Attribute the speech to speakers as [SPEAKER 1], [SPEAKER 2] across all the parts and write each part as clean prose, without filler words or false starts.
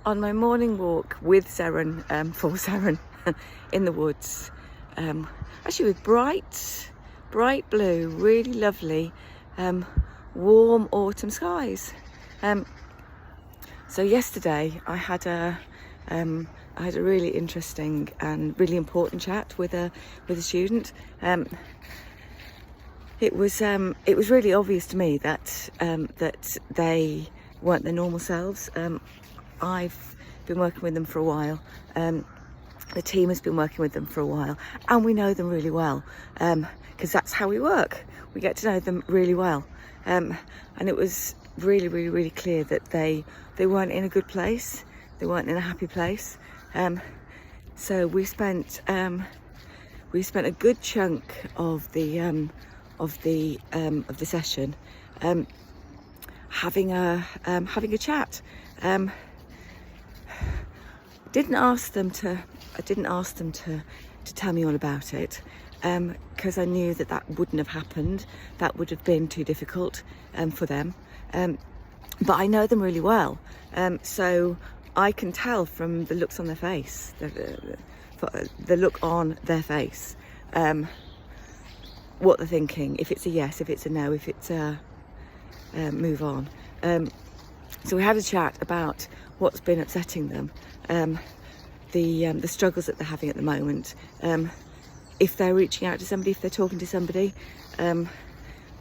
[SPEAKER 1] on my morning walk with Seren, for Seren, in the woods, actually with bright blue, really lovely, warm autumn skies. So yesterday I had a really interesting and really important chat with a student. It was really obvious to me that they weren't their normal selves. I've been working with them for a while. The team has been working with them for a while, and we know them really well, because that's how we work. We get to know them really well, and it was really clear that they weren't in a good place. They weren't in a happy place. So we spent a good chunk of the session having a chat. I didn't ask them to tell me all about it, because I knew that wouldn't have happened. That would have been too difficult for them. But I know them really well, so I can tell from the looks on their face, the look on their face, what they're thinking. If it's a yes, if it's a no, if it's a move on. So we had a chat about what's been upsetting them, the struggles that they're having at the moment, if they're reaching out to somebody, if they're talking to somebody, the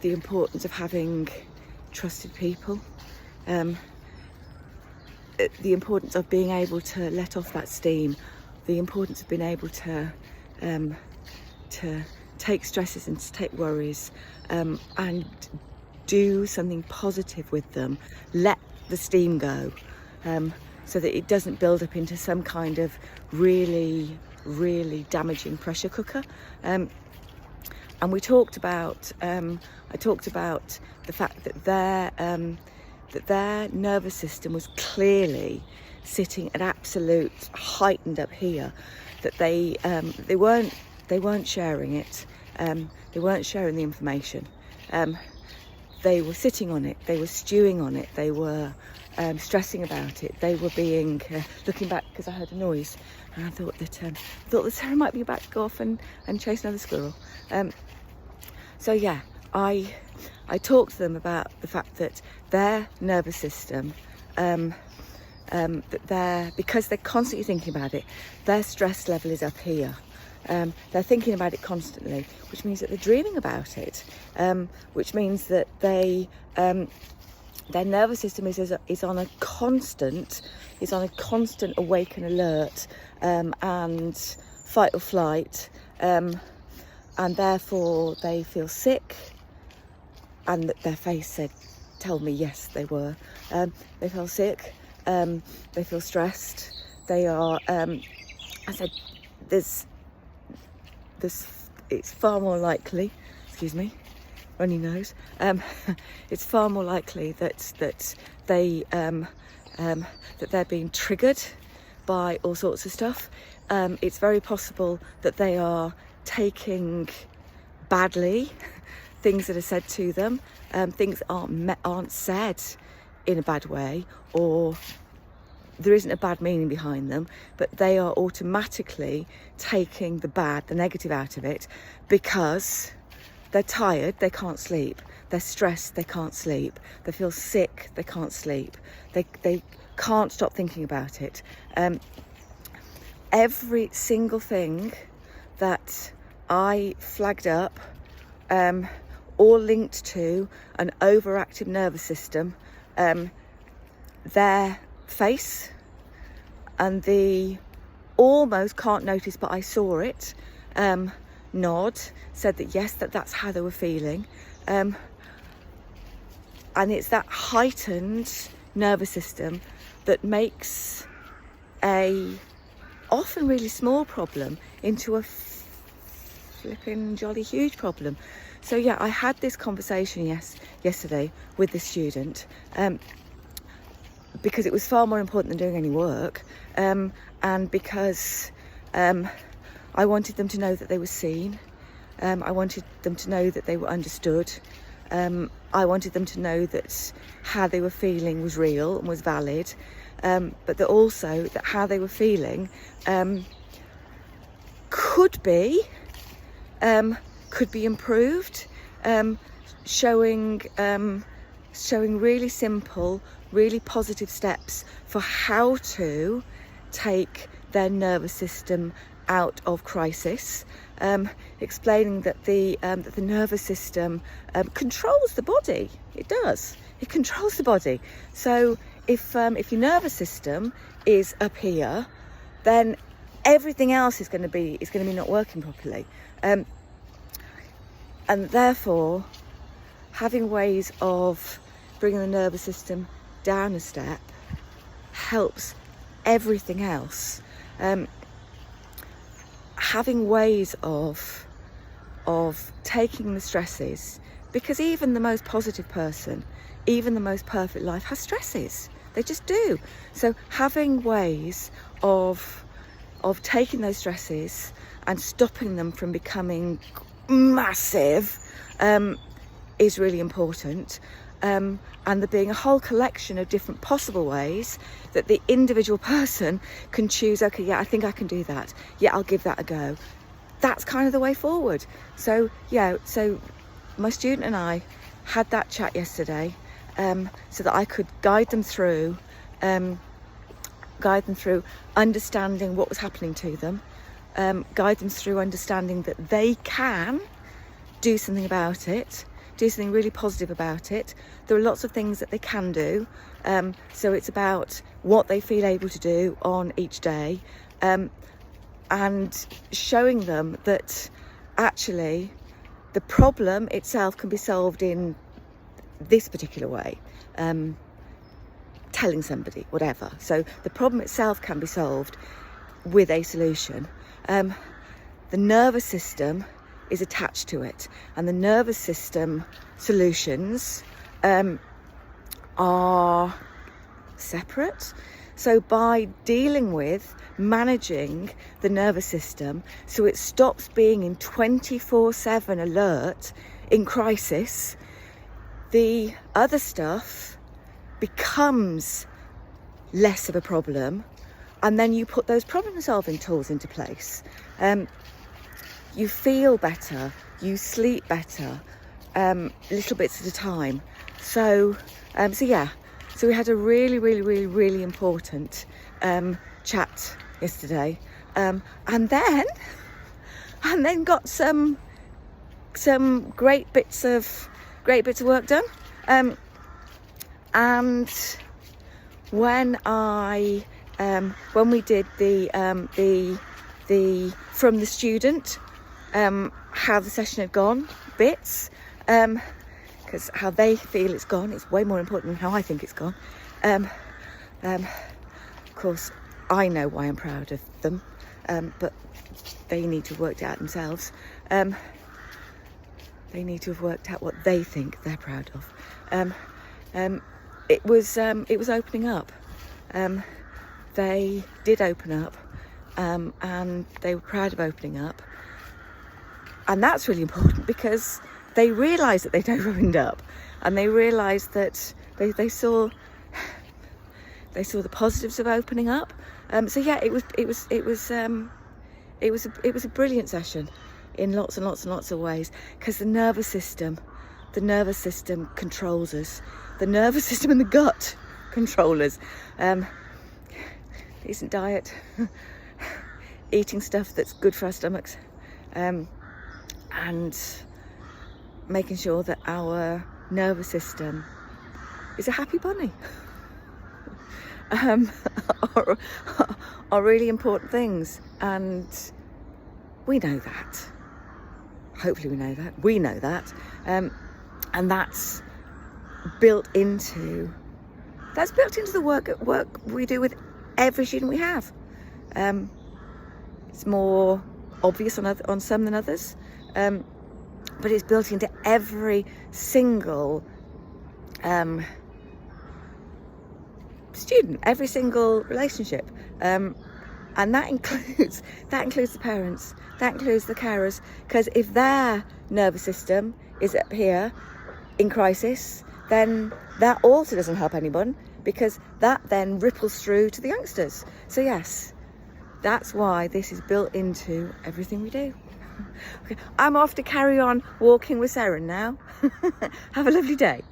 [SPEAKER 1] importance of having trusted people, the importance of being able to let off that steam, the importance of being able to take stresses and to take worries, and do something positive with them, let the steam go, so that it doesn't build up into some kind of really damaging pressure cooker. And we talked about, I talked about the fact that their nervous system was clearly sitting at absolute heightened up here, that they weren't sharing it, they weren't sharing the information, they were sitting on it, they were stewing on it, they were stressing about it, they were being looking back because I heard a noise, and I thought that Sarah might be about to go off and chase another squirrel. So yeah, I talked to them about the fact that their nervous system, because they're constantly thinking about it, their stress level is up here. They're thinking about it constantly, which means that they're dreaming about it, which means that their nervous system is on a constant awake and alert, and fight or flight, and therefore they feel sick, and that their face told me yes, they were. They feel sick, they feel stressed, they are, I said, it's far more likely, excuse me, runny nose, it's far more likely that they're being triggered by all sorts of stuff. It's very possible that they are taking badly things that are said to them, things aren't said in a bad way, or there isn't a bad meaning behind them, but they are automatically taking the negative out of it, because they're tired, they can't sleep, they're stressed, they can't sleep, they feel sick, they can't sleep, they can't stop thinking about it. Every single thing that I flagged up, all linked to an overactive nervous system, their face, and the almost can't notice but I saw it, nod, said that yes, that's how they were feeling, and it's that heightened nervous system that makes a often really small problem into a flipping jolly huge problem. So yeah, I had this conversation yesterday with the student, because it was far more important than doing any work, and because I wanted them to know that they were seen, I wanted them to know that they were understood, I wanted them to know that how they were feeling was real and was valid, but that also that how they were feeling could be improved, showing really simple, really positive steps for how to take their nervous system out of crisis, explaining that the nervous system controls the body. It does. It controls the body. So if your nervous system is up here, then everything else is going to be not working properly, and therefore having ways of bringing the nervous system down a step helps everything else. Having ways of taking the stresses, because even the most positive person, even the most perfect life has stresses. They just do. So having ways of taking those stresses and stopping them from becoming massive is really important. And there being a whole collection of different possible ways that the individual person can choose, okay, yeah, I think I can do that. Yeah, I'll give that a go. That's kind of the way forward. So, yeah, so my student and I had that chat yesterday so that I could guide them through understanding what was happening to them, guide them through understanding that they can do something about it, do something really positive about it. There are lots of things that they can do, so it's about what they feel able to do on each day, and showing them that actually the problem itself can be solved in this particular way, telling somebody whatever. So the problem itself can be solved with a solution. The nervous system is attached to it, and the nervous system solutions are separate. So by dealing with managing the nervous system so it stops being in 24/7 alert in crisis, the other stuff becomes less of a problem, and then you put those problem solving tools into place. You feel better, you sleep better, little bits at a time. So we had a really important chat yesterday, and then got some great bits of work done. And when we did the from the student, how the session had gone bits, because how they feel it's gone is way more important than how I think it's gone. Of course, I know why I'm proud of them, but they need to have worked it out themselves. They need to have worked out what they think they're proud of. It was opening up. They did open up, and they were proud of opening up. And that's really important because they realised that they'd opened up, and they realised that they saw the positives of opening up. So yeah, it was a brilliant session in lots and lots of ways, because the nervous system controls us. The nervous system and the gut control us. Decent diet, eating stuff that's good for our stomachs, and making sure that our nervous system is a happy bunny are really important things, and we know that. Hopefully we know that, and that's built into the work we do with every student we have. It's more obvious on some than others, but it's built into every single student, every single relationship, and that includes the parents, that includes the carers, because if their nervous system is up here in crisis, then that also doesn't help anyone, because that then ripples through to the youngsters. So yes, that's why this is built into everything we do. Okay, I'm off to carry on walking with Seren now. Have a lovely day.